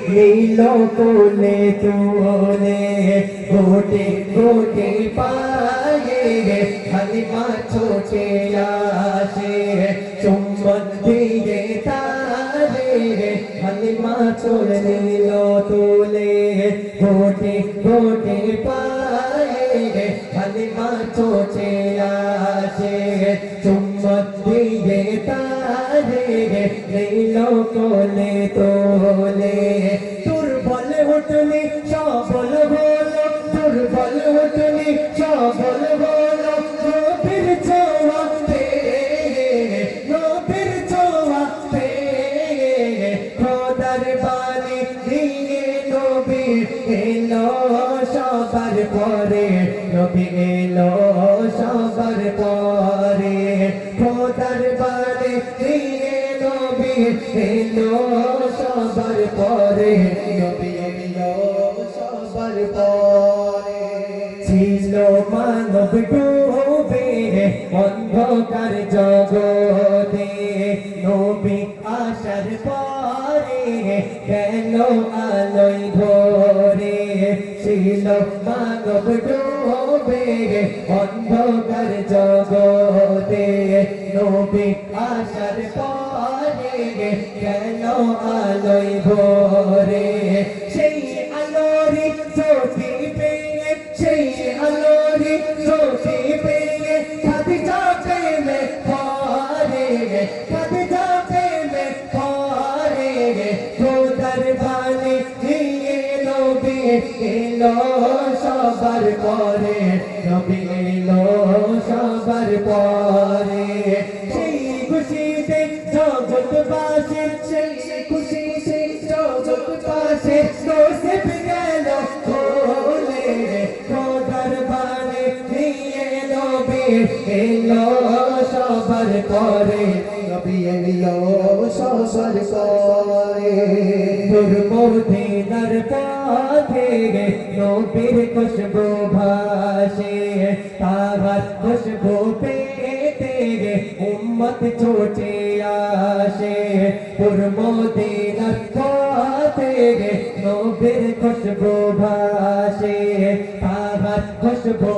নীলো কোলে তোলে গোটে গোটে পায়ে হালিমা ছোটে আসে চুম্বন দিয়ে তারে হালিমা চলে নীল তোলে গোটে গোটে পায়ে হালিমা ছোটে আসে চুম্বন দিয়ে তারে নীল কোলে তোলে দুর্বল উঠলি সবল হলো দুর্বল উঠলি সবল হলো নবীর ছোঁয়াতে নবীর ছোঁয়াতে খোদার বাণী দিয়ে নবী এলো সবার পরে নবী এলো সবার পরে খোদার বাণী দিয়ে নবী এলো সবার পরে নবী এলো সবার পরে ছিল মানব ডুবে অন্ধকার জগতে নবী আসার পরে গেল আলোয় ভরে ছিল মানব ডুবে অন্ধকার জগতে নবী আসার পরে গেল আলোয় ভরে সেই আলোরে জ্যোতি পেয়ে সেই আলোরে জ্যোতি পেয়ে খাদিজা প্রেমে পড়ে খাদিজা প্রেমে পড়ে খোদার বাণী দিয়ে নবী এলো সবার পরে নবী এলো সবার পরে সেই খুশিতে জগৎবাসী সেই খুশিতে জগৎবাসী নসিব গেল খোলে খোদার বাণী দিয়ে নবী এলো সবার পরে নবী এলো সবার পরে তোর মদিনার পথে নবীর খুশবু ভাসে তাহার খুশবু পেতে উম্মত ছোটে আসে তোর মদিনার পথে নবীর খুশবু ভাসে তাহার খুশবু